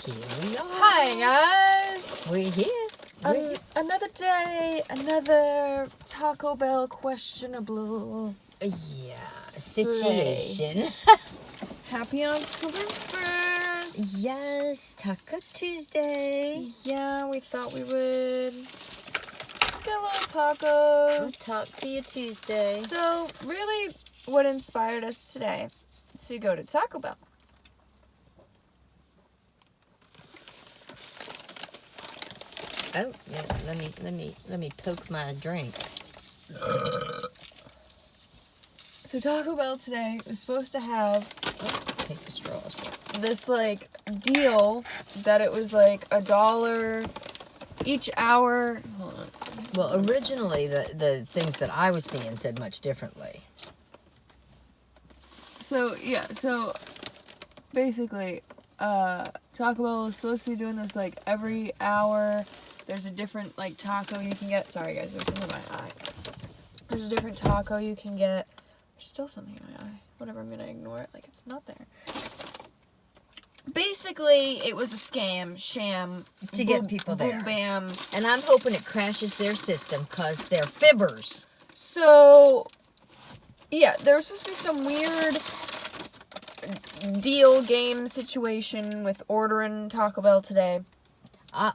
Here we are. Hi, guys. We're here. Another day, another Taco Bell questionable situation. Happy October 1st. Yes, Taco Tuesday. Yeah, we thought we would get a little tacos. We'll talk to you Tuesday. So, really, what inspired us today to go to Taco Bell? Oh, yeah, let me poke my drink. So Taco Bell today was supposed to have Paper straws. this deal that it was $1 each hour. Hold on. Well, originally the things that I was seeing said much differently. So basically, Taco Bell is supposed to be doing this every hour. There's a different taco you can get. Sorry guys, there's something in my eye. There's a different taco you can get. There's still something in my eye. Whatever, I'm gonna ignore it like it's not there. Basically, it was a sham To get people there. Boom, bam. And I'm hoping it crashes their system because they're fibbers. So, yeah, there was supposed to be some weird deal game situation with ordering Taco Bell today.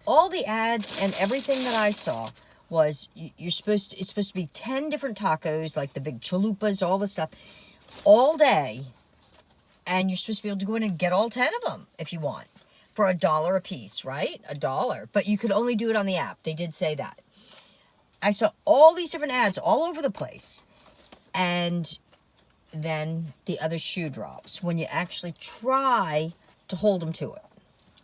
All the ads and everything that I saw was it's supposed to be 10 different tacos, like the big chalupas, all the stuff, all day. And you're supposed to be able to go in and get all 10 of them if you want for $1 a piece, right? $1. But you could only do it on the app. They did say that. I saw all these different ads all over the place. And then the other shoe drops when you actually try to hold them to it.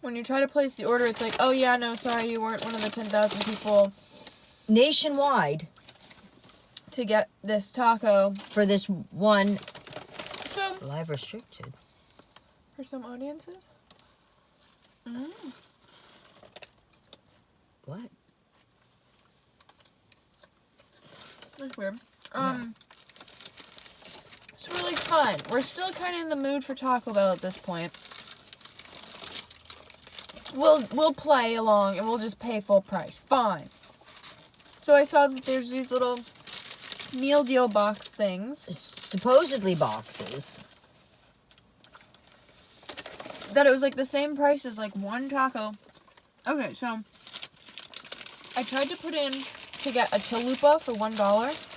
When you try to place the order, it's like, oh yeah, no, sorry, you weren't one of the 10,000 people Nationwide to get this taco. for this one So, live restricted. for some audiences. What? That's weird. Yeah. It's really fun. We're still kind of in the mood for Taco Bell at this point. We'll play along and we'll just pay full price. Fine. So I saw that there's these little meal deal box things. Supposedly boxes. That it was the same price as one taco. Okay, so I tried to put in to get a chalupa for $1.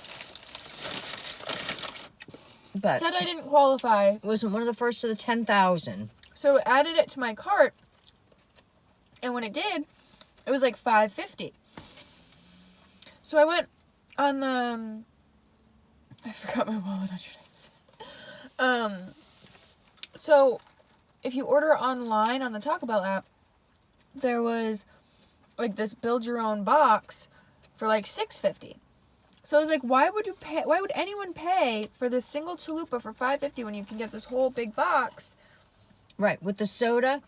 But Said I didn't qualify. it wasn't one of the first of the 10,000. So added it to my cart. And when it did, it was $5.50. So I went on the I forgot my wallet underneath. So if you order online on the Taco Bell app, there was this build your own box for $6.50. So I was why would anyone pay for this single chalupa for $5.50 when you can get this whole big box? Right, with the soda,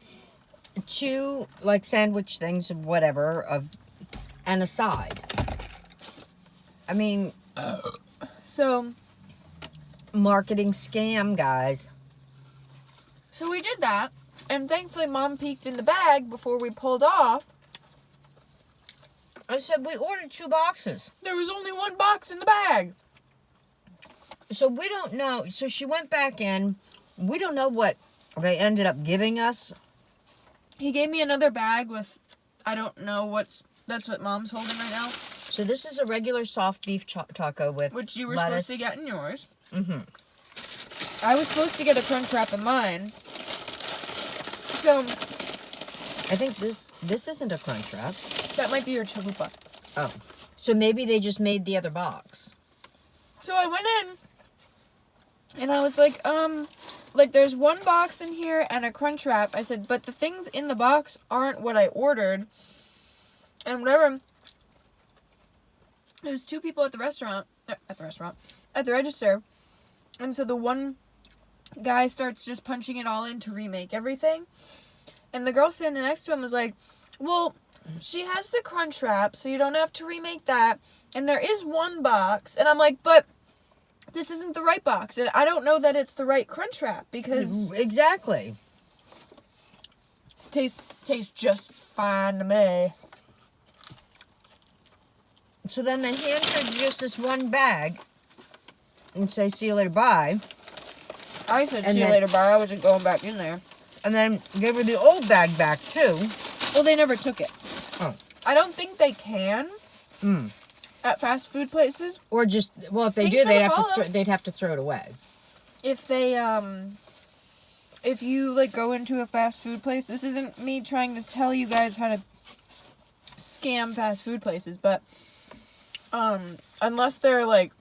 2 sandwich things, whatever, and a side. I mean, So marketing scam, guys. So we did that, and thankfully Mom peeked in the bag before we pulled off. I said we ordered 2 boxes. There was only 1 box in the bag. So we don't know. So she went back in. We don't know what they ended up giving us. He gave me another bag with, I don't know that's what Mom's holding right now. So this is a regular soft beef taco with Which you were lettuce. supposed to get in yours. Mm-hmm. I was supposed to get a Crunchwrap in mine. So I think this isn't a Crunchwrap. that might be your chalupa. Oh. So maybe they just made the other box. So I went in, and I was there's 1 box in here and a Crunchwrap. I said, but the things in the box aren't what I ordered. And whatever. There's 2 people at the register. And so the one guy starts just punching it all in to remake everything. And the girl standing next to him was like, well, she has the Crunchwrap, so you don't have to remake that. And there is 1 box. And I'm like, but this isn't the right box. And I don't know that it's the right Crunchwrap because... Exactly. Tastes just fine to me. So then they hand her just this one bag and say, see you later, bye. I said, And see you then- later, bye. I wasn't going back in there. And then gave her the old bag back, too. Well, they never took it. Oh. I don't think they can Mm. at fast food places. Or just, well, if they Thanks do, for they'd the have, follow. they'd have to throw it away. If they, if you, like, go into a fast food place, this isn't me trying to tell you guys how to scam fast food places, but, unless they're, like,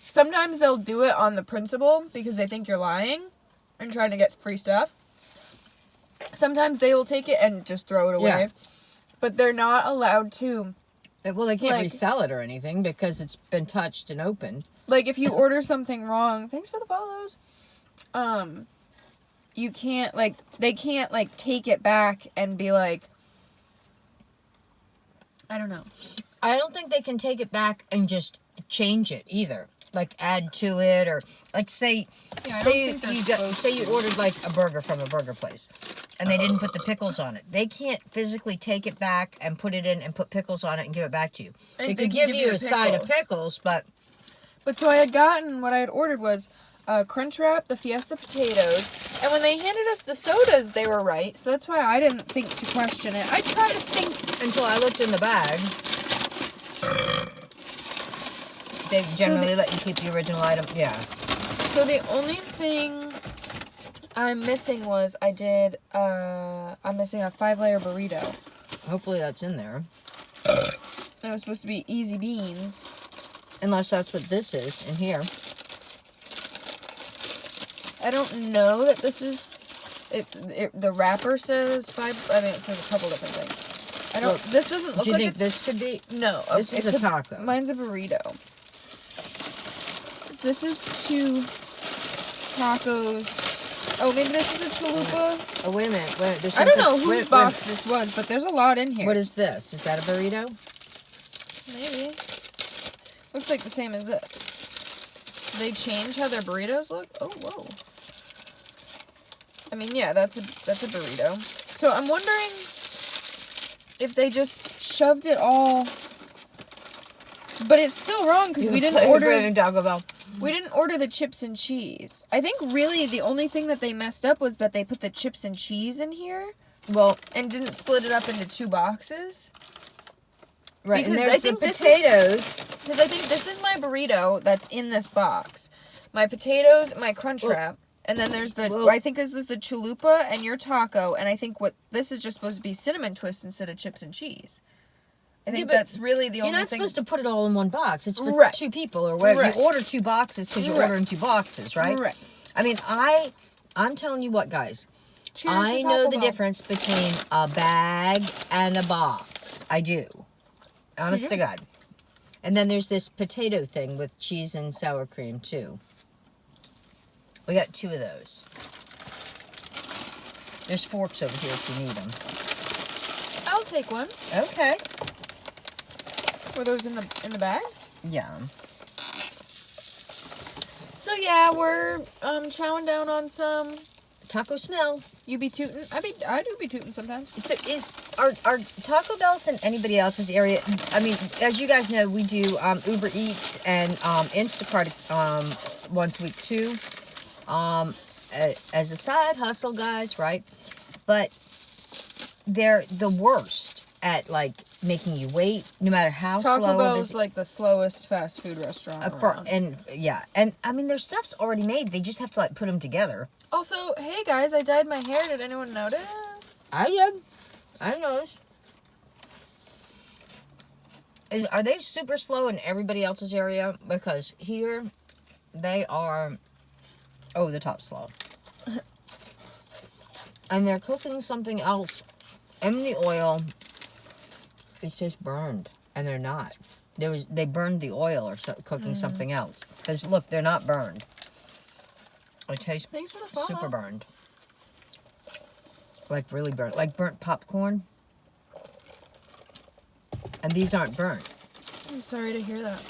sometimes they'll do it on the principle because they think you're lying and trying to get free stuff. Sometimes they will take it and just throw it away. Yeah. But they're not allowed to. Well, they can't Like- resell it or anything because it's been touched and opened. Like, if you order something wrong, thanks for the follows. You can't, like, they can't, like, take it back and be like, I don't know. I don't think they can take it back and just change it either. Like add to it or like say Yeah, I don't say think they're you got supposed say you to. ordered like a burger from a burger place and they didn't put the pickles on it. They can't physically take it back and put it in and put pickles on it and give it back to you. And They they could can give give you you a side of pickles. pickles, but But so I had gotten, what I had ordered was Crunch Wrap, the Fiesta potatoes, and when they handed us the sodas, they were right, so that's why I didn't think to question it. I tried to think, until I looked in the bag, they generally let you keep the original item. Yeah. so the only thing I'm missing was I'm missing a 5-layer burrito. Hopefully that's in there. It was supposed to be easy beans. Unless that's what this is in here. I don't know that this is. The wrapper says it says a couple different things. I don't. Look, This doesn't look Do you like think it's. this could be? No, This is it's a taco. Mine's a burrito. This is 2 tacos. Oh, maybe this is a chalupa. Oh, wait a minute. There's I don't something- know whose wait a box minute. this was, but there's a lot in here. What is this? Is that a burrito? Maybe. Looks like the same as this. They change how their burritos look? Oh, whoa. I mean, yeah, that's a burrito. So I'm wondering if they just shoved it all. But it's still wrong because we didn't order. Taco Bell. We didn't order the chips and cheese. I think really the only thing that they messed up was that they put the chips and cheese in here Well, and didn't split it up into 2 boxes. right. And Because there's I think the this is- potatoes. Because I think this is my burrito that's in this box. My potatoes, my Crunch Well- Wrap, and then there's the, Well- I think this is the chalupa and your taco, and I think this is just supposed to be cinnamon twist instead of chips and cheese. I think but that's really the You're only not thing. supposed to put it all in one box. It's for Right. 2 people or whatever. Right. You order 2 boxes because you're Right. ordering 2 boxes, right? Right. I mean, I'm telling you what, guys. Cheers I to know Taco the Bell. difference between a bag and a box. I do. Honest to God. And then there's this potato thing with cheese and sour cream, too. We got 2 of those. There's forks over here if you need them. I'll take one. Okay. Were those in the bag? Yeah. So yeah, we're chowing down on some. Taco smell. You be tootin'? I do be tootin' sometimes. So are Taco Bells in anybody else's area? I mean, as you guys know, we do Uber Eats and Instacart once a week too. As a side hustle, guys, right? But they're the worst at like making you wait, no matter how Taco slow Bell it is is. like the slowest fast food restaurant around. And I mean their stuff's already made. They just have to like put them together. Also, hey guys, I dyed my hair. Did anyone notice? I did. I noticed. Are they super slow in everybody else's area? Because here, they are over the top slow. And they're cooking something else in the oil. It's just burned. And they're not. They burned the oil or cooking something else. Because look, they're not burned. It tastes Thanks for the follow. super burned. Like really burnt. Like burnt popcorn. And these aren't burnt. I'm sorry to hear that.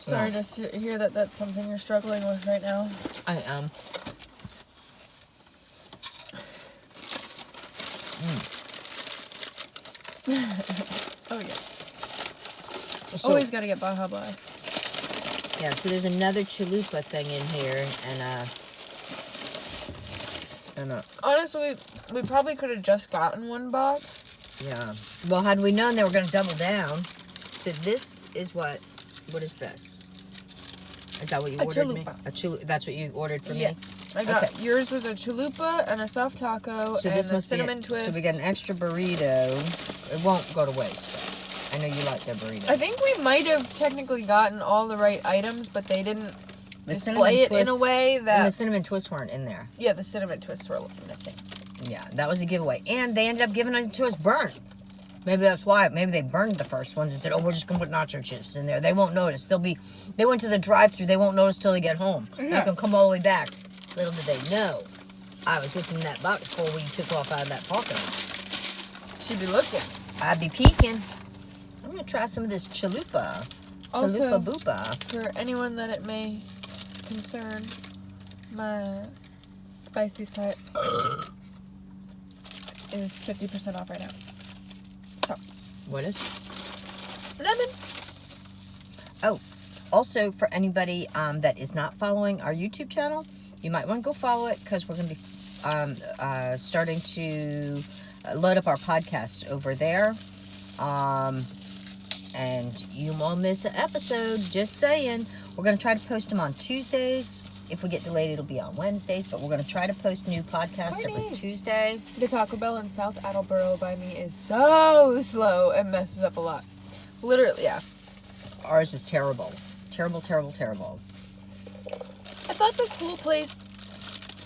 Sorry to hear that that's something you're struggling with right now. I am. Oh, yeah. So, Always gotta get Baja Blast. yeah, so there's another chalupa thing in here, and Honestly, we probably could have just gotten one box. yeah. Well, had we known they were going to double down, so this is what is this? Is that what you ordered me? chalupa. A chalupa. That's what you ordered for Yeah. me? I got, Okay. yours was a chalupa and a soft taco So and this a must cinnamon be twist. So we got an extra burrito. It won't go to waste, though. I know you like the burrito. I think we might have technically gotten all the right items, but they didn't The display it in a twist- way And the that... cinnamon twists weren't in there. Yeah, the cinnamon twists were missing. Yeah, that was a giveaway. And they ended up giving it to us burnt. Maybe that's why. Maybe they burned the first ones and said, oh, we're just going to put nacho chips in there. They won't notice. They went to the drive-thru. They won't notice till they get home. Yeah. Not going to come all the way back. Little did they know. I was looking in that box before we took off out of that parking lot. She'd be looking. I'd be peeking. I'm going to try some of this chalupa. Also, Chalupa boopa. for anyone that it may concern, my spicy type is 50% off right now. So, What is? nothing. Oh, also for anybody that is not following our YouTube channel, you might want to go follow it because we're going to be starting to load up our podcasts over there. And you won't miss an episode, just saying. We're going to try to post them on Tuesdays. If we get delayed, it'll be on Wednesdays, but we're going to try to post new podcasts every Tuesday. The Taco Bell in South Attleboro by me is so slow and messes up a lot. Literally, yeah. Ours is terrible. Terrible, terrible, terrible. I thought the cool place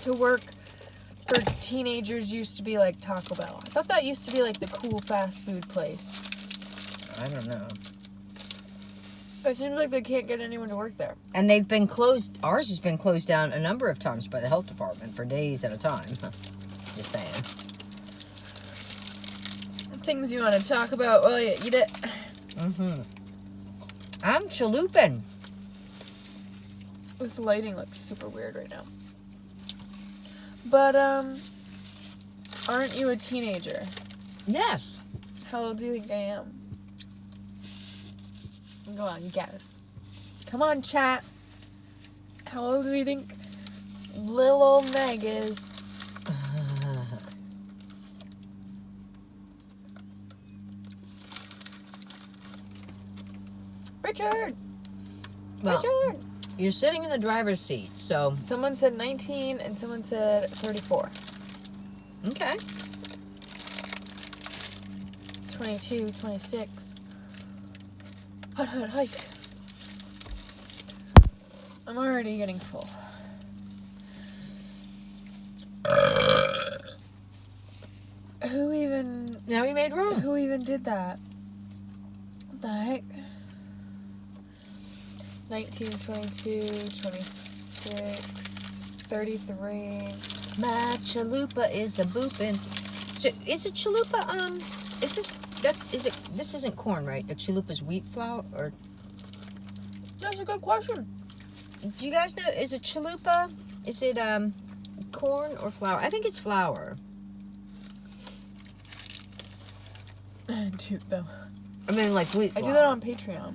to work for teenagers used to be like Taco Bell. I thought that used to be like the cool fast food place. I don't know. It seems like they can't get anyone to work there. And they've been closed. Ours has been closed down a number of times by the health department for days at a time. Just saying. Things you want to talk about while you eat it. Mm-hmm. I'm chalupin'. This lighting looks super weird right now. But, aren't you a teenager? Yes. How old do you think I am? Go on, guess. Come on, chat. How old do you think little old Meg is? Richard! Well, Richard! you're sitting in the driver's seat, so... Someone said 19 and someone said 34. Okay. 22, 26. Hut, hike. I'm already getting full. Who even... Now we made room. Who even did that? What the heck? 19, 22, 26, 33. My chalupa is a boopin'. So, is a chalupa, this isn't corn, right? A chalupa's wheat flour, or... That's a good question. Do you guys know, is a chalupa, is it, corn or flour? I think it's flour. Dude, though. I mean, like wheat I flour. do that on Patreon.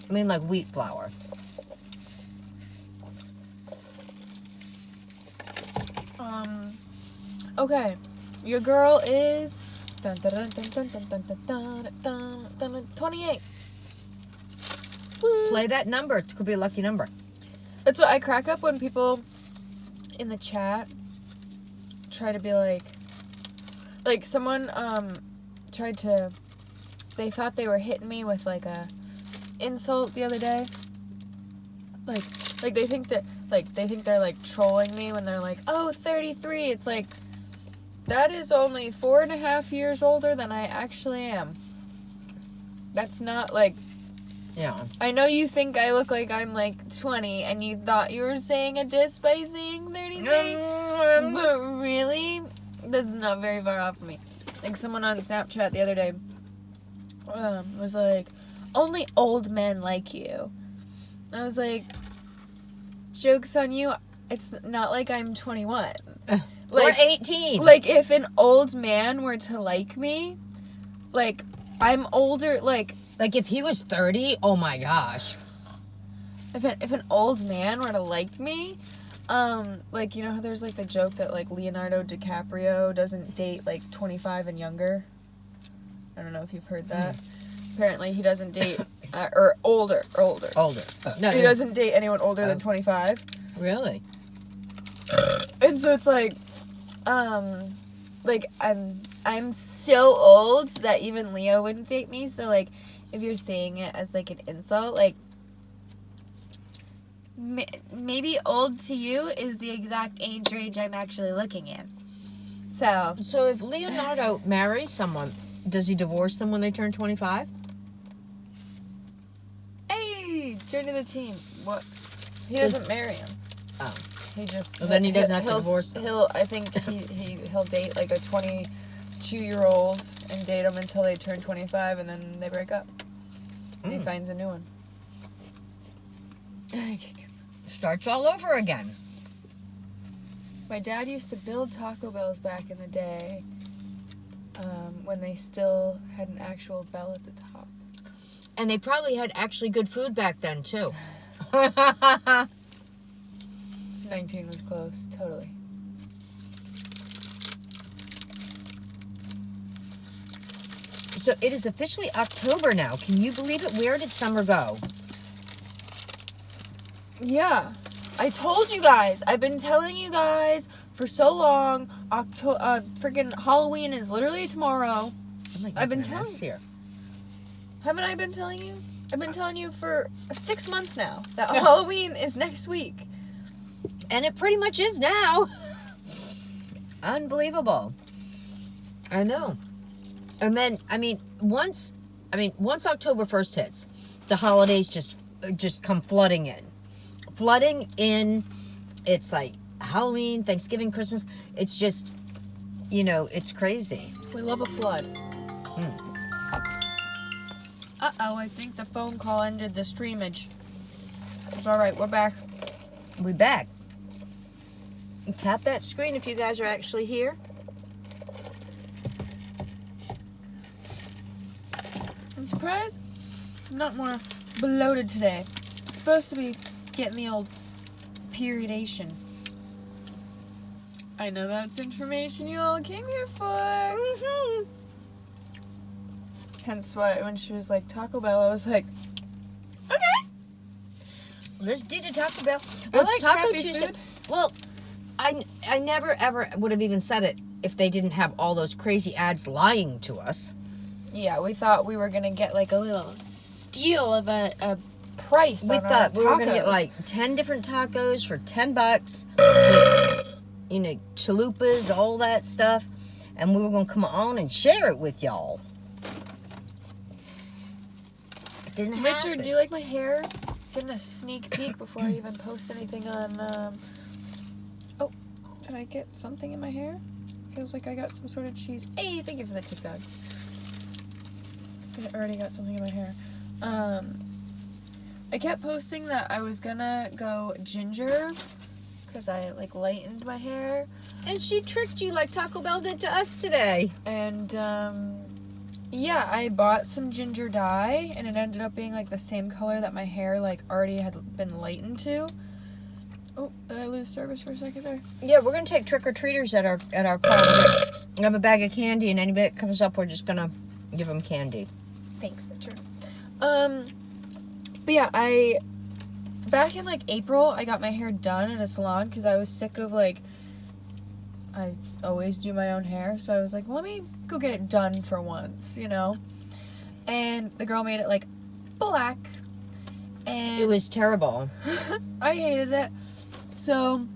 I mean, like wheat flour. Okay. Your girl is 28. Woo. Play that number. It could be a lucky number. That's what I crack up when people in the chat try to be like someone tried to, they thought they were hitting me with like a insult the other day. Like they think that they're like trolling me when they're like, oh, 33. It's like, that is only 4.5 years older than I actually am. That's not like, Yeah. I know you think I look like I'm like 20 and you thought you were saying a diss by saying 33, but really, that's not very far off from me. Like someone on Snapchat the other day was like, only old men like you. I was like, joke's on you, it's not like I'm 21. Like, we're 18. Like, if an old man were to like me, like, I'm older, like... Like, if he was 30, oh my gosh. If an old man were to like me, like, you know how there's, like, the joke that, like, Leonardo DiCaprio doesn't date, like, 25 and younger? I don't know if you've heard that. Apparently, he doesn't date, or older. No, he doesn't date anyone older than 25. Really? And so it's like I'm so old that even Leo wouldn't date me. So, like, if you're saying it as, like, an insult, like, maybe old to you is the exact age range I'm actually looking in. So if Leonardo marries someone, does he divorce them when they turn 25? Hey, join the team. What? He doesn't marry him. Oh. He just... Well, then he doesn't have to divorce them. I think he'll date, like, a 22-year-old and date them until they turn 25, and then they break up. And he finds a new one. Starts all over again. My dad used to build Taco Bells back in the day, when they still had an actual bell at the top. And they probably had actually good food back then, too. 19 was close, totally. So it is officially October now. Can you believe it? Where did summer go? Yeah. I told you guys. I've been telling you guys for so long. Freaking Halloween is literally tomorrow. I've been telling you. Here. Haven't I been telling you? I've been telling you for 6 months now that Halloween is next week. And it pretty much is now. Unbelievable. I know. And then, once October 1st hits, the holidays just come flooding in. It's like Halloween, Thanksgiving, Christmas. It's just, it's crazy. We love a flood. Uh-oh, I think the phone call ended the streamage. It's alright, we're back. We're back. Tap that screen if you guys are actually here. I'm surprised I'm not more bloated today. It's supposed to be getting the old periodation. I know that's information you all came here for. Mm-hmm. Hence why when she was like Taco Bell, I was like, okay. Let's do the Taco Bell. Well, it's like Taco Tuesday. Food. Well, I never ever would have even said it if they didn't have all those crazy ads lying to us. Yeah, we thought we were gonna get like a little steal of a price. We thought we were gonna get like 10 different tacos for $10. Chalupas, all that stuff, and we were gonna come on and share it with y'all. It didn't happen. Richard, do you like my hair? Getting a sneak peek before I even post anything on. Oh, did I get something in my hair? Feels like I got some sort of cheese. Hey, thank you for the TikToks. I already got something in my hair. I kept posting that I was gonna go ginger because I like lightened my hair. And she tricked you like Taco Bell did to us today. And yeah, I bought some ginger dye and it ended up being like the same color that my hair like already had been lightened to. Oh, did I lose service for a second there? Yeah, we're gonna take trick-or-treaters at our farm. We have a bag of candy, and anybody that comes up, we're just gonna give them candy. Thanks, Richard. But yeah, back in like April, I got my hair done at a salon because I was sick of like, I always do my own hair, so I was like, let me go get it done for once, And the girl made it like black, and it was terrible. I hated it. So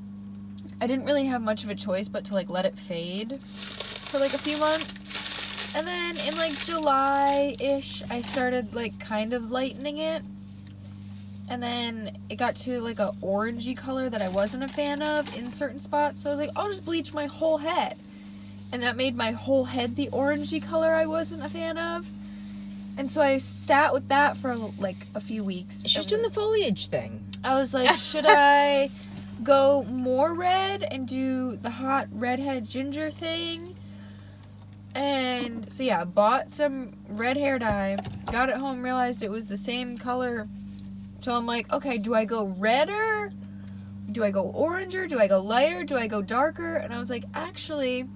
I didn't really have much of a choice but to like let it fade for like a few months. And then in like July-ish, I started like kind of lightening it. And then it got to like a orangey color that I wasn't a fan of in certain spots. So I was like, I'll just bleach my whole head. And that made my whole head the orangey color I wasn't a fan of. And so I sat with that for like a few weeks. She's doing the foliage thing. I was like, should I go more red and do the hot redhead ginger thing. And so yeah, bought some red hair dye, got it home, realized it was the same color. So I'm like, okay, do I go redder? Do I go oranger? Do I go lighter? Do I go darker? And I was like, actually,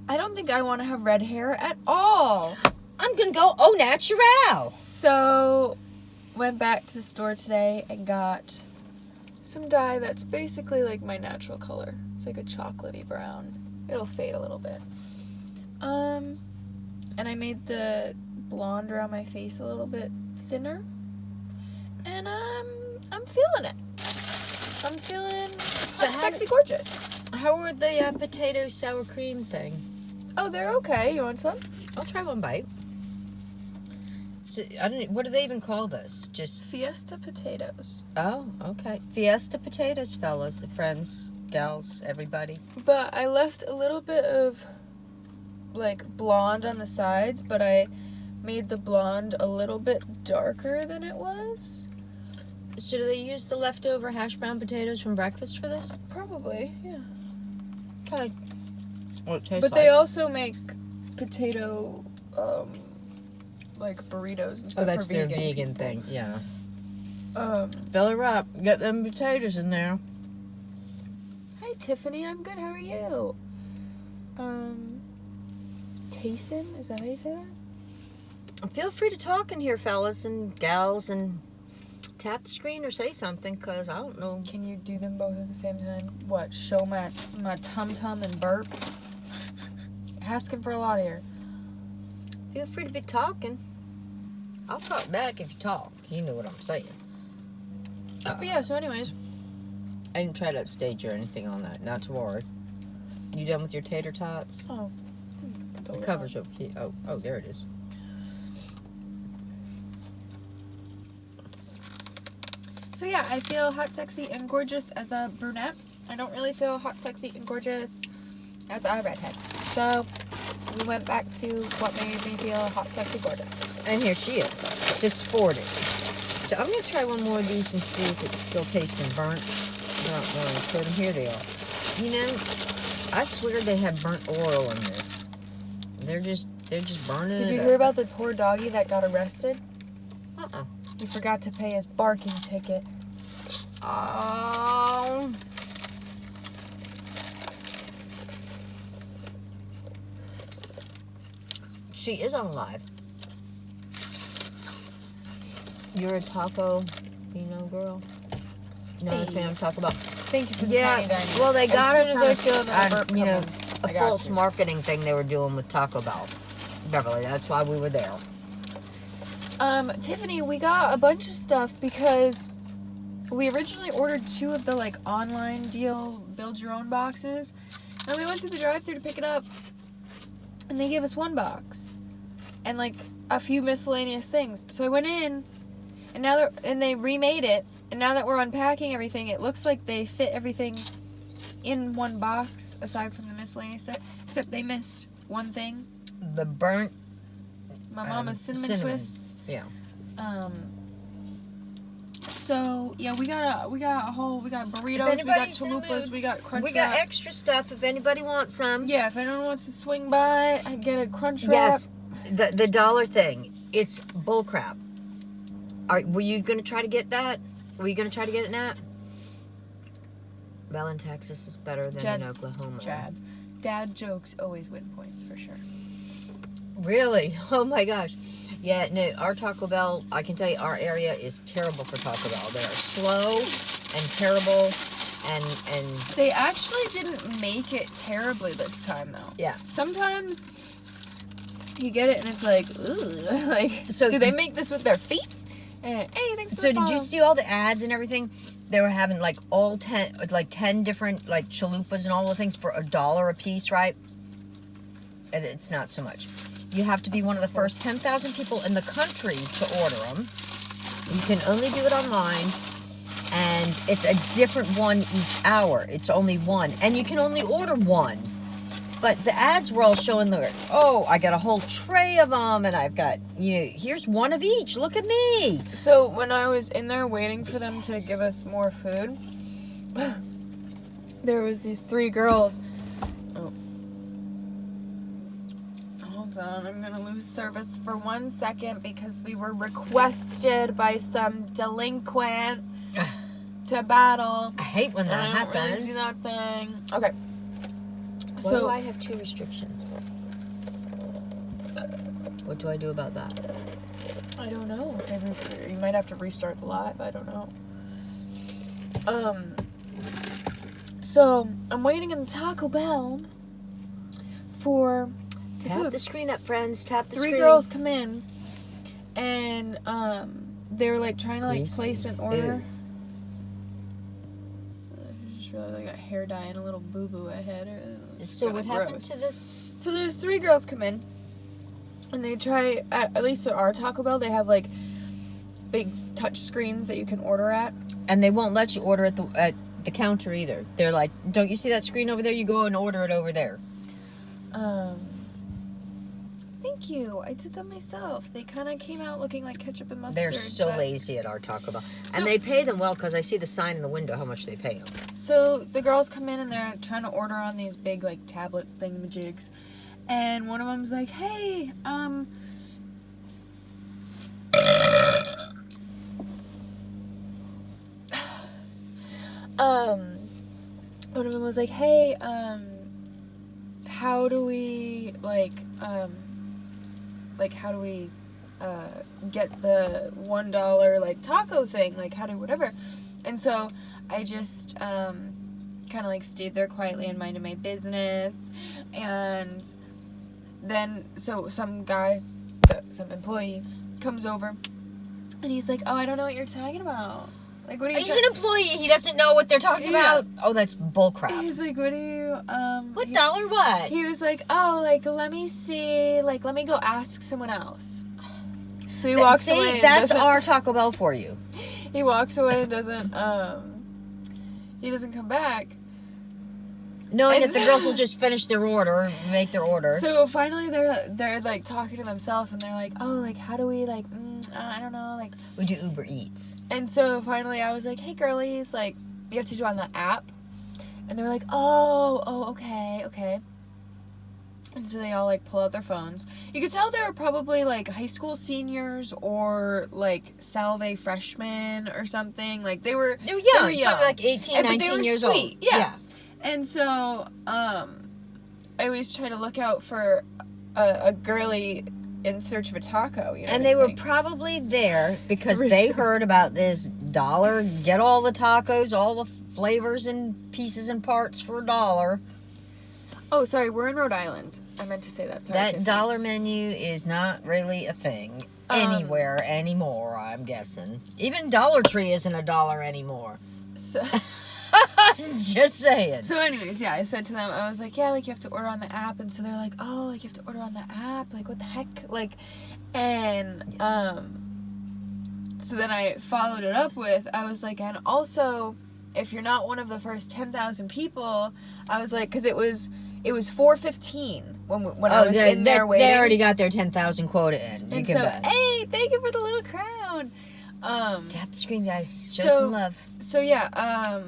I don't think I want to have red hair at all. I'm gonna go au naturel. So went back to the store today and got some dye that's basically like my natural color. It's like a chocolatey brown. It'll fade a little bit. And I made the blonde around my face a little bit thinner. And I'm feeling it. I'm feeling sexy gorgeous. How were the potato sour cream thing? Oh, they're okay. You want some? I'll try one bite. So I don't. What do they even call this? Just Fiesta potatoes. oh, okay. Fiesta potatoes, fellas, friends, gals, everybody. But I left a little bit of like blonde on the sides, but I made the blonde a little bit darker than it was. So do they use the leftover hash brown potatoes from breakfast for this? Probably, yeah. Okay. Well, it tastes But they also make potato like burritos and stuff. Oh, that's for their vegan thing. Yeah. Um. Fill her up. Get them potatoes in there. Hi, Tiffany. I'm good. How are you? Tayson? Is that how you say that? Feel free to talk in here, fellas and gals, and tap the screen or say something, because I don't know. Can you do them both at the same time? What? Show my tum-tum and burp? Asking for a lot here. Feel free to be talking. I'll talk back if you talk. You know what I'm saying. But yeah, so anyways. I didn't try to upstage or anything on that. Not to worry. You done with your tater tots? Oh. The cover's over here. Oh, there it is. So yeah, I feel hot, sexy, and gorgeous as a brunette. I don't really feel hot, sexy, and gorgeous as a redhead. So we went back to what made me feel hot, sexy, gorgeous. And here she is, just sported. So I'm going to try one more of these and see if it's still tasting burnt. Not really put them. Here they are. You know, I swear they have burnt oil in this. They're just burning it Did you up. hear about the poor doggy that got arrested? Uh-uh. He forgot to pay his barking ticket. Oh. She is on live. You're a taco, girl. Not a fan of Taco Bell. Thank you for the tiny dining. Well, they got as us soon as I feel another burp on, coming, a I got false you. marketing thing they were doing with Taco Bell. Beverly, that's why we were there. Tiffany, we got a bunch of stuff because we originally ordered 2 of the like online deal build your own boxes, and we went through the drive-thru to pick it up, and they gave us 1 box and like a few miscellaneous things. So I went in, and they remade it, and now that we're unpacking everything, it looks like they fit everything in 1 box aside from the miscellaneous stuff, except they missed one thing. The burnt My mama's cinnamon twists. Yeah. So yeah, we got burritos, we got anybody's in the chalupas, mood, we got crunch We got wrap. extra stuff if anybody wants some. Yeah, if anyone wants to swing by, I get a crunch wrap. Yes, the dollar thing. It's bullcrap. Were you going to try to get that? Were you going to try to get it, Nat? Well, in Texas is better than in Oklahoma. Dad jokes always win points for sure. Really? Oh my gosh. Yeah, no, our Taco Bell, I can tell you, our area is terrible for Taco Bell. They are slow and terrible, and They actually didn't make it terribly this time though. yeah. Sometimes you get it and it's like, ooh, like, So- do they make this with their feet? Hey, thanks for So the did you follow. see all the ads and everything? They were having like 10 different like chalupas and all the things for $1 a piece, right? And it's not so much. You have to be one of the first 10,000 people in the country to order them. You can only do it online, and it's a different one each hour. It's only one, and you can only order one. But the ads were all showing I got a whole tray of them, and I've got, here's one of each. Look at me. So when I was in there waiting for them to give us more food, there was these 3 girls. Oh. Hold on, I'm gonna lose service for 1 second because we were requested by some delinquent to battle. I hate when that I don't happens. really do that thing. Okay. Why do I have 2 restrictions? What do I do about that? I don't know. Maybe you might have to restart the live. I don't know. So I'm waiting in the Taco Bell for the Tap food. the screen up, friends. Tap the 3 screen. girls come in, and they were like trying to like Greasy. place an order. Ew. I just realized I got hair dye and a little boo boo ahead. So what happened gross. to the... So there's 3 girls come in, and they try, at least at our Taco Bell, they have like big touch screens that you can order at. And they won't let you order at the counter either. They're like, don't you see that screen over there? You go and order it over there. Thank you. I did that myself. They kind of came out looking like ketchup and mustard. They're so lazy at our Taco Bell. And they pay them well because I see the sign in the window how much they pay them. So the girls come in and they're trying to order on these big like tablet thingamajigs. And one of them's like, hey, one of them was like, hey, how do we, how do we, get the $1, like, taco thing? Like, how do, whatever. And so I just, kind of, like, stayed there quietly and minded my business. And then, so some guy, some employee comes over, and he's like, oh, I don't know what you're talking about. Like, what are you He's an employee. He doesn't know what they're talking about. Oh, that's bullcrap. He's like, what are you, What dollar what? He was like, oh, like, let me see, like, let me go ask someone else. So he walks away. See, that's our Taco Bell for you. He walks away and doesn't, he doesn't come back. Knowing that the girls will just finish their order, make their order. So finally they're like talking to themselves and they're like, oh, like, how do we, like, I don't know, like. We do Uber Eats. And so finally I was like, hey, girlies, like, you have to do it on the app. And they were like, oh, okay. And so they all, like, pull out their phones. You could tell they were probably, like, high school seniors or, like, Salve freshmen or something. Like, they were young. They were young. Probably like 18, 19 years old. Yeah. And so, I always try to look out for a girly in search of a taco, you know. And they were probably there because they heard about this $1, get all the tacos, all the flavors and pieces and parts for $1. Oh, sorry, we're in Rhode Island. I meant to say that. Sorry, that $1 menu is not really a thing anywhere anymore, I'm guessing. Even Dollar Tree isn't $1 anymore. So... Just saying. So anyways, yeah, I said to them, I was like, yeah, like, you have to order on the app. And so they're like, oh, like, you have to order on the app? Like, what the heck? Like, and, so then I followed it up with, I was like, and also, if you're not one of the first 10,000 people, I was like, because it was 4:15 when I was in there waiting. They already got their 10,000 quota in. And so, hey, thank you for the little crown. Tap the screen, guys. Show some love. So, yeah,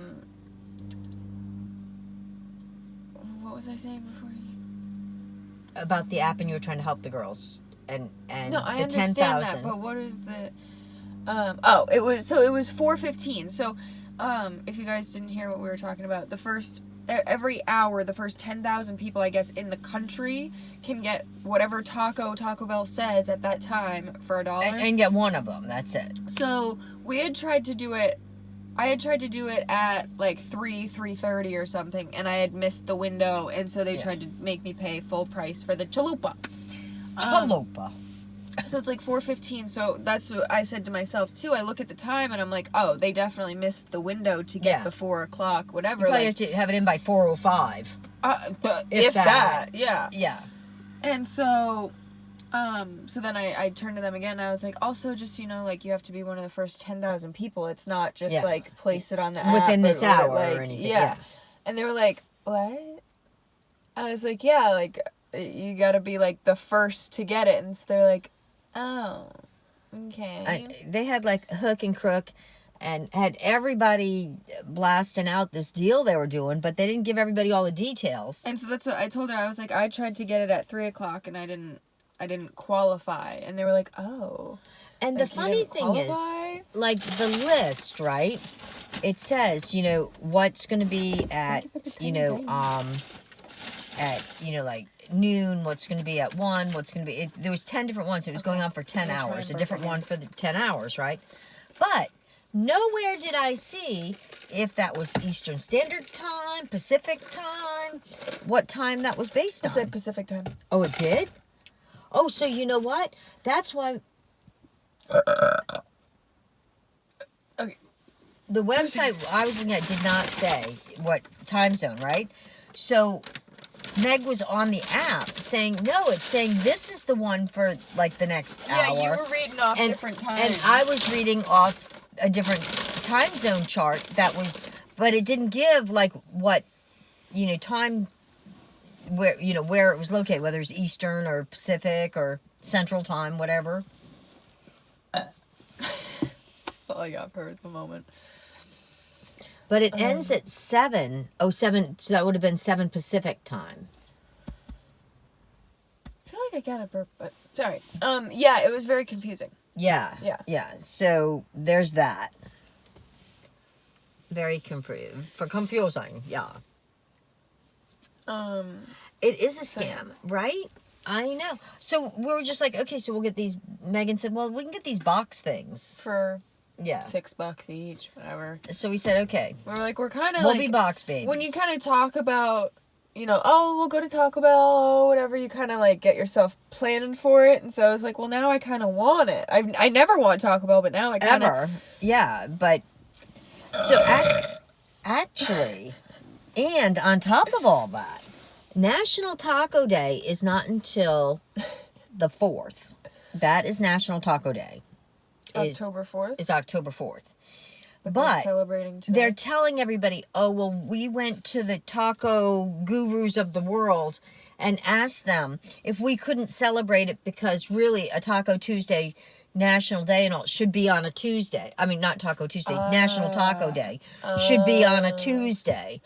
what was I saying before you? About the app, and you were trying to help the girls. And no, I the understand 10,000. that, but what is the... it was 4:15. So, if you guys didn't hear what we were talking about, every hour, the first 10,000 people, I guess, in the country can get whatever Taco Bell says at that time for $1. And get one of them, that's it. So, I had tried to do it at like 3:30 or something, and I had missed the window, and so they tried to make me pay full price for the chalupa. So it's like 4:15, so that's what I said to myself too. I look at the time and I'm like, oh, they definitely missed the window to get the 4 o'clock, whatever. You probably have to have it in by 4:05. If that, yeah. Yeah. And so, so then I turned to them again and I was like, also just, you know, like, you have to be one of the first 10,000 people. It's not just like place it on the app. Within this hour like, or anything. Yeah. And they were like, what? I was like, yeah, like, you gotta be like the first to get it. And so they're like, oh, okay. They had like hook and crook. and had everybody blasting out this deal they were doing, but they didn't give everybody all the details. And so that's what I told her. I was like, I tried to get it at 3:00 and I didn't qualify. And they were like, oh. And like, the funny thing is, like the list, right? It says, you know, what's going to be at, you know, like noon, what's going to be at 1, what's going to be, there was 10 different ones. It was going on for 10 hours, a different one for the 10 hours, right? But nowhere did I see if that was Eastern Standard Time, Pacific Time, what time that was based on. It said Pacific Time. Oh, it did? Oh, so you know what? That's why... Okay. The website I was looking at did not say what time zone, right? So Meg was on the app saying, no, it's saying this is the one for like the next hour. Yeah, you were reading off different times. And I was reading off a different time zone chart that was, but it didn't give like what, you know, time, where, you know, where it was located, whether it's Eastern or Pacific or Central Time, whatever. That's all I got for at the moment. But it ends at 7. Oh, 7. So that would have been 7 Pacific time. I feel like I got a burp, but sorry. Yeah, it was very confusing. Yeah. Yeah. Yeah. So there's that. Very confusing. Yeah. It is a scam, right? I know. So we were just like, okay, so we'll get these. Megan said, well, we can get these box things. For Yeah. $6 each, whatever. So we said, okay. We were like, we're kind of We'll like, be box babies. when you kind of talk about, you know, oh, we'll go to Taco Bell, oh, whatever, you kind of like get yourself planning for it. And so I was like, well, now I kind of want it. I never want Taco Bell, but now I kind of. Ever. Yeah, but. So actually, and on top of all that, National Taco Day is not until the 4th. That is National Taco Day. October 4th? Is October 4th. But But they're celebrating today. they're telling everybody, oh, well, we went to the taco gurus of the world and asked them if we couldn't celebrate it because really a Taco Tuesday National Day and all should be on a Tuesday. I mean, not Taco Tuesday, National Taco Day should be on a Tuesday.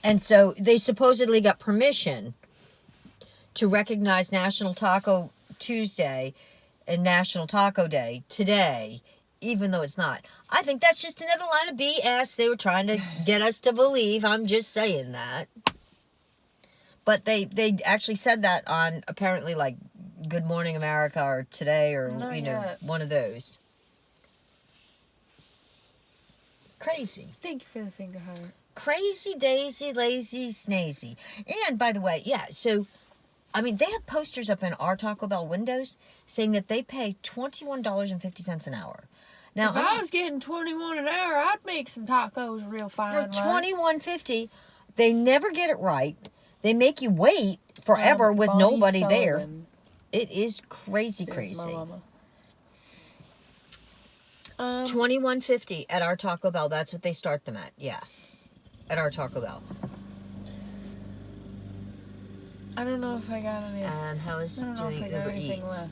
And so they supposedly got permission to recognize National Taco Tuesday and National Taco Day today, even though it's not. I think that's just another line of BS they were trying to get us to believe. I'm just saying that. But they actually said that on apparently like Good Morning America or Today or, one of those. Crazy. Thank you for the finger heart. Crazy, daisy, lazy, snazy. And by the way, yeah, so, I mean, they have posters up in our Taco Bell windows saying that they pay $21.50 an hour. Now, if I was getting $21 an hour, I'd make some tacos real fine. For $21.50, they never get it right. They make you wait forever with Bonnie nobody Sullivan. there. It is crazy. $21.50 at our Taco Bell. That's what they start them at. Yeah, at our Taco Bell. I don't know if I got any. How is doing Uber Eats? Left.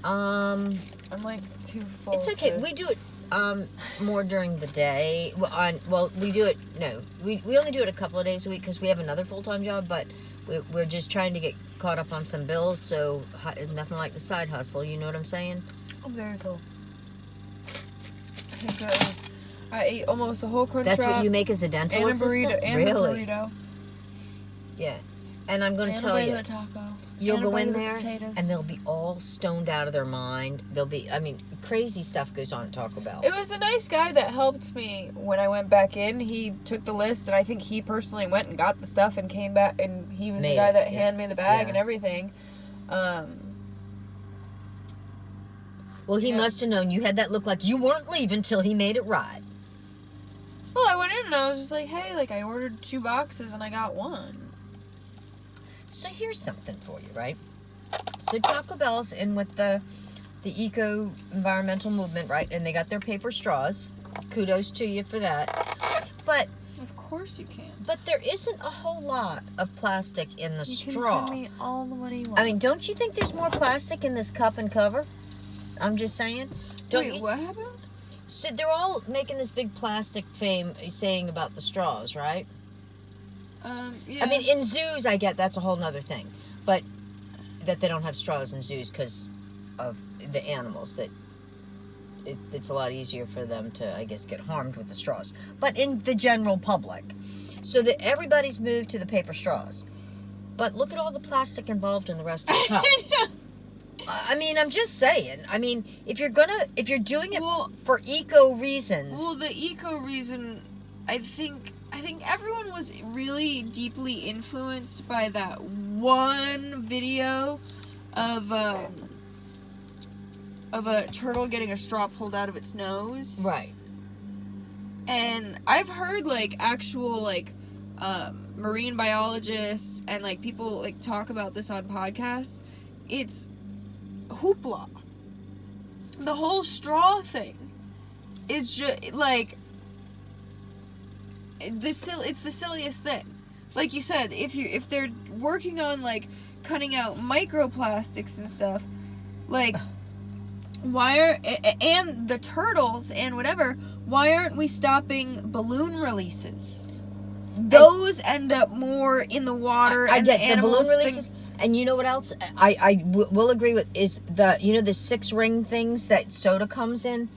I'm like too full. It's okay. We do it more during the day. We do it. No, we only do it a couple of days a week because we have another full-time job. But we're just trying to get caught up on some bills. So nothing like the side hustle. You know what I'm saying? Oh, very cool. I think I ate almost a whole Crunchwrap. That's what you make as a dental and assistant? A burrito, and really? a burrito. Yeah. And I'm going to tell you, you'll go in there and they'll be all stoned out of their mind. Crazy stuff goes on at Taco Bell. It was a nice guy that helped me when I went back in. He took the list and I think he personally went and got the stuff and came back, and he was the guy that handed me the bag and everything. Well, he must have known you had that look like you weren't leaving till he made it right. Well, I went in and I was just like, hey, like I ordered 2 boxes and I got 1. So here's something for you, right? So Taco Bell's in with the eco-environmental movement, right? And they got their paper straws. Kudos to you for that. But of course you can. But there isn't a whole lot of plastic in the straw. You can send me all the money you want. I mean, don't you think there's more plastic in this cup and cover? I'm just saying. Wait, what happened? So they're all making this big plastic fame saying about the straws, right? Yeah. I mean, in zoos, I get that's a whole nother thing. But that they don't have straws in zoos because of the animals, that it's a lot easier for them to, I guess, get harmed with the straws. But in the general public, so that everybody's moved to the paper straws. But look at all the plastic involved in the rest of the cup. I mean, I'm just saying. I mean, if you're doing it for eco reasons. Well, the eco reason, I think everyone was really deeply influenced by that one video of a turtle getting a straw pulled out of its nose. Right. And I've heard actual marine biologists and people talk about this on podcasts. It's hoopla. The whole straw thing is just it's the silliest thing. Like you said, if they're working on cutting out microplastics and stuff, why are and the turtles and whatever, why aren't we stopping balloon releases? Those end up more in the water. I and get the balloon releases. And you know what else I will agree with is the 6 ring things that soda comes in.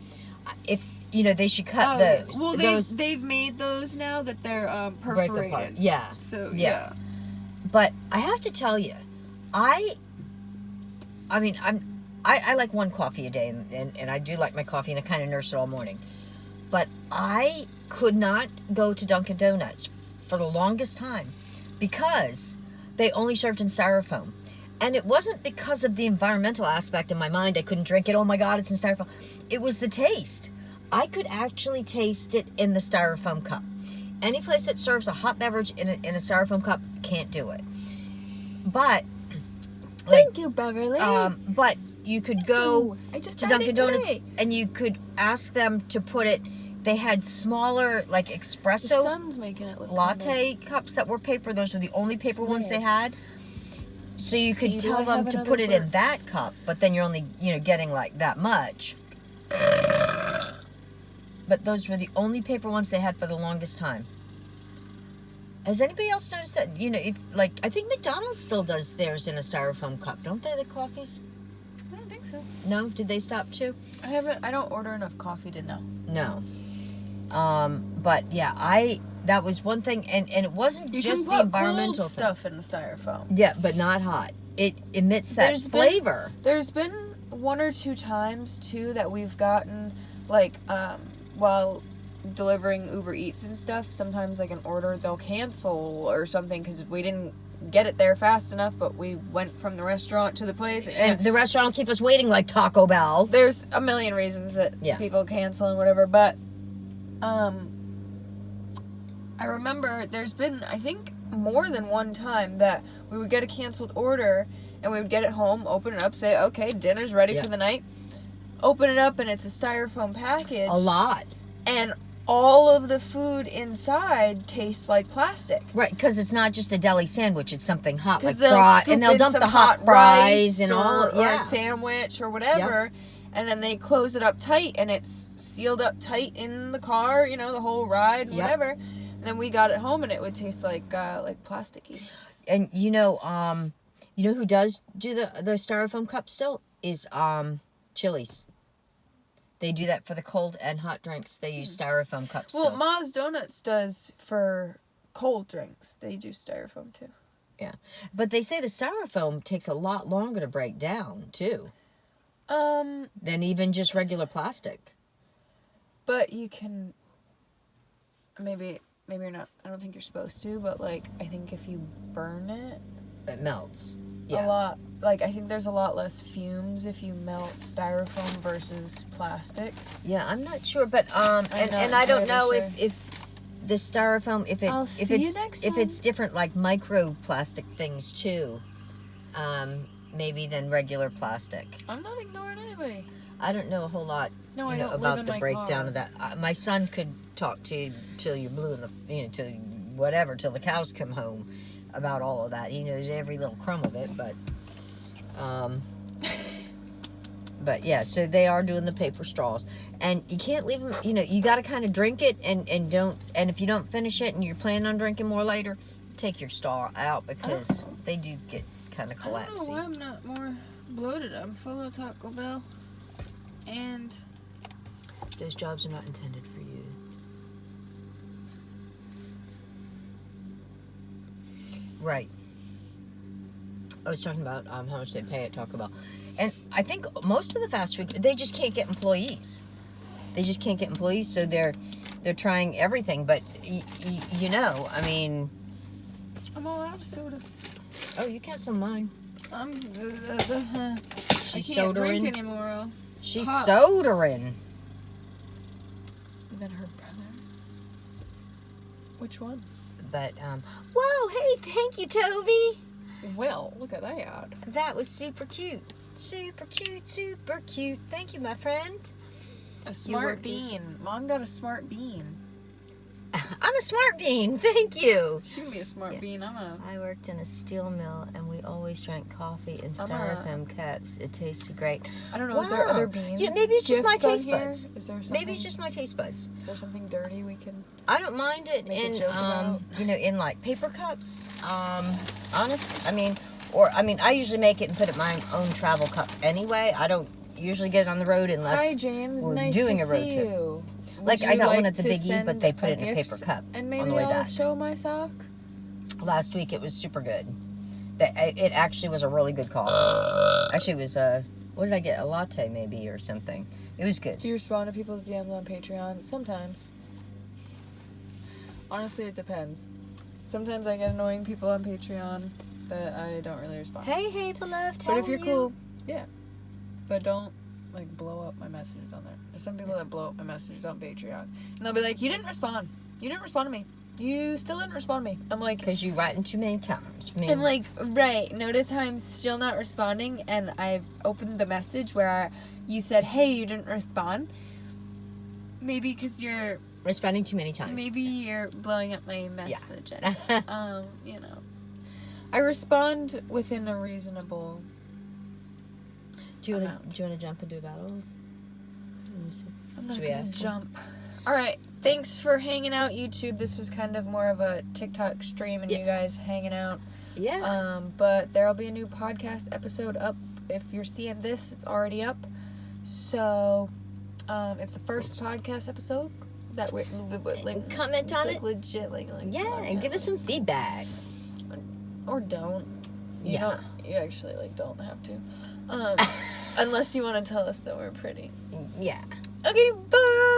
If they should cut those. Well, they've made those now that they're perforated. Break apart. Yeah. So yeah. But I have to tell you, I like one coffee a day, and I do like my coffee, and I kind of nurse it all morning. But I could not go to Dunkin' Donuts for the longest time because they only served in styrofoam. And it wasn't because of the environmental aspect in my mind. I couldn't drink it. Oh my God, it's in styrofoam. It was the taste. I could actually taste it in the styrofoam cup. Any place that serves a hot beverage in a styrofoam cup can't do it. But thank you, Beverly. But you could go to Dunkin' Donuts and you could ask them to put it. They had smaller, espresso the sun's making it look latte cups that were paper. Those were the only paper ones they had. So you could tell them to put it in that cup, but then you're only, getting that much. But those were the only paper ones they had for the longest time. Has anybody else noticed that? I think McDonald's still does theirs in a styrofoam cup, don't they? The coffees? I don't think so. No? Did they stop too? I don't order enough coffee to know. No. But yeah, that was one thing, and it wasn't just the environmental cold stuff in the styrofoam. Yeah, but not hot. It emits that flavor. There's been 1 or 2 times too that we've gotten while delivering Uber Eats and stuff. Sometimes an order they'll cancel or something because we didn't get it there fast enough, but we went from the restaurant to the place, and the restaurant will keep us waiting like Taco Bell. There's a million reasons that people cancel and whatever, but I remember there's been, I think, more than one time that we would get a canceled order and we would get it home, open it up, say, okay, dinner's ready for the night. Open it up and it's a styrofoam package. A lot. And all of the food inside tastes like plastic. Right, because it's not just a deli sandwich, it's something hot, like fries. And they'll dump the hot fries and all. Or a sandwich or whatever. Yep. And then they close it up tight and it's sealed up tight in the car, the whole ride and whatever. And then we got it home and it would taste like plasticky. And who does do the styrofoam cup still is Chili's. They do that for the cold and hot drinks. They use styrofoam cups. Well, Ma's Donuts does for cold drinks. They do styrofoam too. Yeah, but they say the styrofoam takes a lot longer to break down too. Than even just regular plastic. But you can maybe you're not. I don't think you're supposed to. But I think if you burn it, it melts. A lot. I think there's a lot less fumes if you melt styrofoam versus plastic. Yeah, I'm not sure, but I don't know if the styrofoam if it's different microplastic things too, maybe than regular plastic. I'm not ignoring anybody. I don't know a whole lot. No, I don't about live in the my breakdown car. of that. My son could talk to you till you're blue in the till whatever till the cows come home about all of that. He knows every little crumb of it, but But yeah, so they are doing the paper straws, and you can't leave them. You know, you got to kind of drink it, and don't. And if you don't finish it, and you're planning on drinking more later, take your straw out because they do get kind of I don't know collapsy. why I'm not more bloated. I'm full of Taco Bell, and Those jobs are not intended for you. Right. I was talking about how much they pay at Taco Bell. And I think most of the fast food, they just can't get employees. They just can't get employees, so they're trying everything. But, you know, I mean... I'm all out of soda. Oh, you can't some mine. She's She's I can't soldering. drink anymore. She's Pop. soldering. And then her brother. Which one? But, whoa, hey, thank you, Toby. Well, look at that. That was super cute. Super cute, super cute. Thank you, my friend. A smart bean. Mom got a smart bean. I'm a smart bean. Thank you. She can be a smart bean. I worked in a steel mill, and we always drank coffee in styrofoam cups. It tasted great. I don't know. Is there other beans? Yeah, maybe it's just my gifts on taste here? buds. Is there something? Maybe it's just my taste buds. Is there something dirty we can? I don't mind it Make a in joke about? you know, in like paper cups. Honest, I mean, I usually make it and put it in my own travel cup anyway. I don't usually get it on the road unless Hi, James. we're Nice doing to a road see trip. you. Like Would I you got one like at the to Big E, but they put it in a gift? paper cup And maybe on the way I'll back. show my sock. Last week it was super good. It actually was a really good coffee. Actually, it was what did I get? A latte maybe or something. It was good. Do you respond to people's DMs on Patreon? Sometimes. Honestly, it depends. Sometimes I get annoying people on Patreon that I don't really respond. Hey, beloved. How But if are you're you? cool, yeah. But don't like blow up my messages on there. There's some people that blow up my messages on Patreon, and they'll be like, "You didn't respond. You didn't respond to me. You still didn't respond to me." I'm like, Because you writing too many times. I'm like, right. Notice how I'm still not responding, and I've opened the message where you said, "Hey, you didn't respond." Maybe because you're responding too many times. maybe you're blowing up my messages. Yeah. You know, I respond within a reasonable. Do you want to jump into a battle? I'm not Should we gonna ask him? jump. All right. Thanks for hanging out, YouTube. This was kind of more of a TikTok stream and you guys hanging out. Yeah. But there'll be a new podcast episode up. If you're seeing this, it's already up. So, it's the first podcast episode that we're like. Comment on it. Legit, like Yeah, and give us some feedback. or don't. Yeah. You actually like don't have to. Unless you want to tell us that we're pretty. Yeah. Okay, bye.